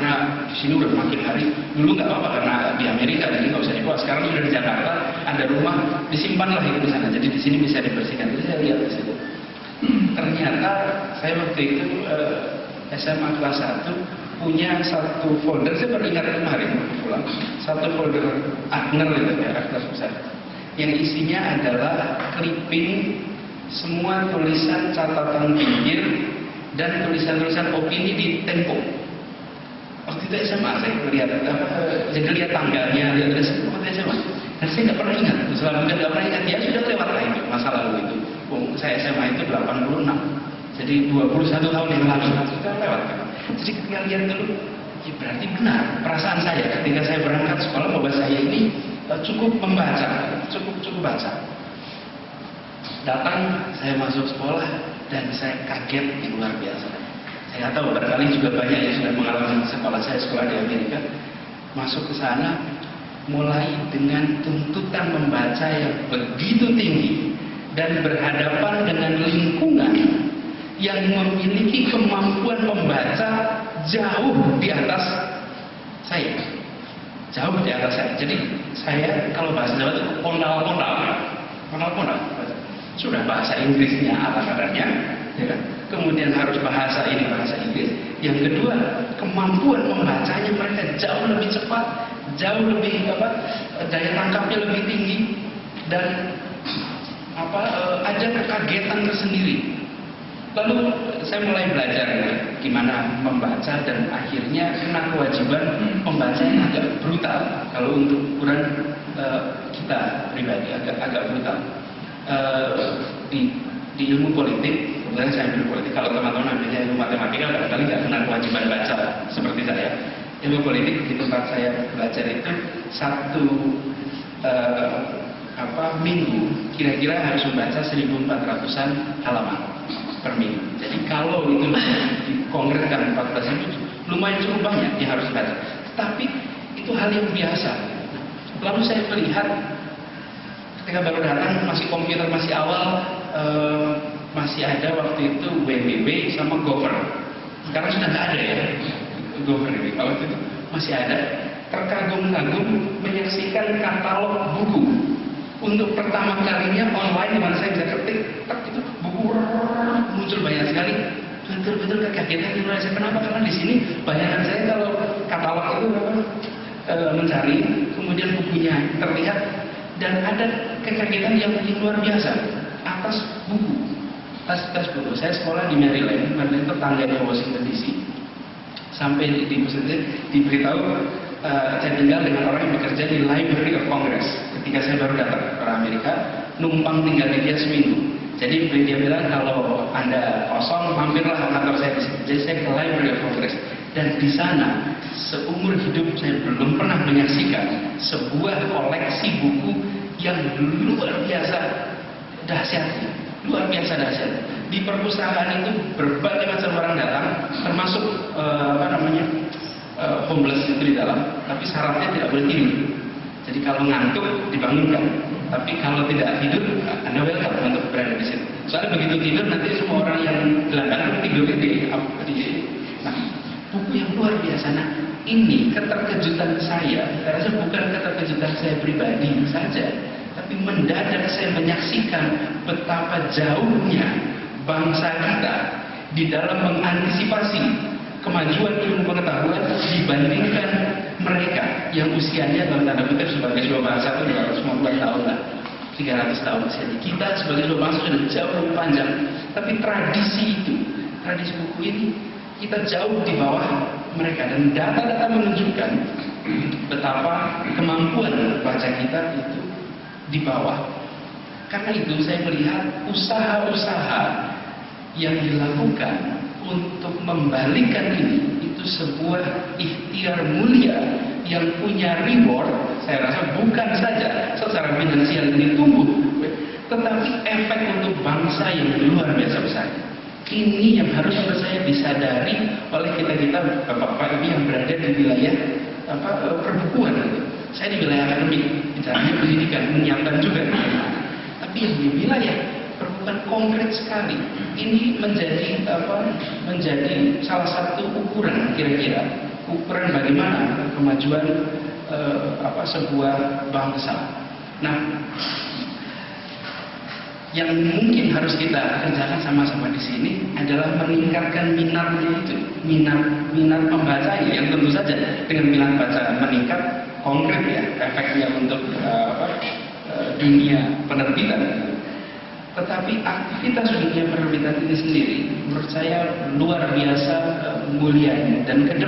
karena di sini udah makin hari. Dulu nggak apa-apa karena di Amerika jadi nggak usah dibawa. Sekarang sudah di Jakarta, ada rumah, disimpanlah itu di sana. Jadi di sini bisa dibersihkan. Jadi saya lihat di situ. Ternyata saya waktu itu SMA kelas 1 punya satu folder, saya baru ingat kemarin pulang, satu folder Agner itu ya, Agner besar, yang isinya adalah clipping semua tulisan catatan pinggir dan tulisan-tulisan opini di Tempo. Waktu itu SMA saya lihat jadi lihat tanggalnya, lihat waktu SMA. Dan saya nggak pernah ingat, selama nggak pernah ingat, ya sudah lewat lah itu masa lalu itu. Saya SMA itu 86, jadi 21 tahun yang lalu sudah lewat. Jadi ketika lihat dulu, ya berarti benar perasaan saya ketika saya berangkat sekolah bahwa saya ini cukup membaca, cukup baca. Datang, saya masuk sekolah dan saya kaget yang luar biasa. Saya nggak tahu, barangkali juga banyak yang sudah mengalami sekolah saya, sekolah di Amerika. Masuk ke sana, mulai dengan tuntutan membaca yang begitu tinggi dan berhadapan dengan lingkungan yang memiliki kemampuan membaca jauh di atas saya. Jauh di atas saya. Jadi saya kalau bahasa Jawa itu pondal-pondal. Sudah bahasa Inggrisnya ala kadarnya, ya kan? Kemudian harus bahasa ini bahasa Inggris. Yang kedua, kemampuan membacanya mereka jauh lebih cepat, jauh lebih daya tangkapnya lebih tinggi, dan ada kekagetan tersendiri. Lalu saya mulai belajar gimana membaca dan akhirnya kena kewajiban membaca yang agak brutal. Kalau untuk ukuran kita pribadi agak brutal. Di ilmu politik, kemudian saya ambil politik. Kalau teman-teman ambilnya ilmu matematika, barangkali nggak kena kewajiban baca seperti saya. Ilmu politik di tempat saya belajar itu satu minggu kira-kira harus membaca 1.400-an halaman per minggu. Jadi kalau itu dikongreskan 14 minggu, lumayan cukup banyak yang harus baca. Tapi itu hal yang biasa. Lalu saya melihat ketika baru datang, masih komputer masih awal, masih ada waktu itu WWW sama Gopher. Sekarang sudah nggak ada ya Gopher ini. Kalau itu masih ada. Terkagum-kagum menyaksikan katalog buku. Untuk pertama kalinya online di mana saya bisa ketik, itu buku muncul banyak sekali. Betul-betul kekagetan di saya. Kenapa? Karena di sini bayangan saya kalau katalog itu mencari, kemudian bukunya terlihat, dan ada kekagetan yang luar biasa atas buku, atas buku. Saya sekolah di Maryland tetangganya Washington DC. Sampai di diberitahu saya tinggal dengan orang yang bekerja di Library of Congress. Ketika saya baru datang ke Amerika, numpang tinggal di dia seminggu. Jadi dia bilang kalau Anda kosong, mampirlah ke kantor saya di sini. Jadi saya ke Library of Congress. Dan di sana, seumur hidup saya belum pernah menyaksikan sebuah koleksi buku yang luar biasa dahsyat. Luar biasa dahsyat. Di perpustakaan itu berbagai macam orang datang, termasuk homeless itu di dalam, tapi syaratnya tidak boleh tidur. Jadi kalau ngantuk dibangunkan, tapi kalau tidak tidur, Anda welcome untuk berada di situ. Soalnya begitu tidur nanti semua orang yang gelandang tidur di. Nah, buku yang luar biasa. Nah, ini keterkejutan saya rasa bukan keterkejutan saya pribadi saja, tapi mendadak saya menyaksikan betapa jauhnya bangsa kita di dalam mengantisipasi kemajuan ilmu pengetahuan dibandingkan mereka yang usianya dalam tanda kutip sebagai sebuah bangsa itu 250 tahun lah, 300 tahun usia. Kita sebagai sebuah bangsa sudah jauh lebih panjang, tapi tradisi buku ini kita jauh di bawah mereka, dan data-data menunjukkan betapa kemampuan baca kita itu di bawah. Karena itu saya melihat usaha-usaha yang dilakukan untuk membalikkan ini itu sebuah ikhtiar mulia yang punya reward. Saya rasa bukan saja secara finansial ini tumbuh, tetapi efek untuk bangsa yang luar biasa besar. Ini yang harus menurut saya disadari oleh kita bapak-bapak ini yang berada di wilayah perbukuan. Saya di wilayah akademik, bicaranya pendidikan, menyiapkan juga. Tapi yang di wilayah perbukuan konkret sekali. Ini menjadi salah satu ukuran kira-kira ukuran bagaimana kemajuan sebuah bangsa. Nah, yang mungkin harus kita kerjakan sama-sama di sini adalah meningkatkan minatnya itu, minat pembaca yang tentu saja dengan minat baca meningkat konkret ya efeknya untuk dunia penerbitan. Tetapi aktivitas dunia penerbitan ini sendiri menurut saya luar biasa mulianya dan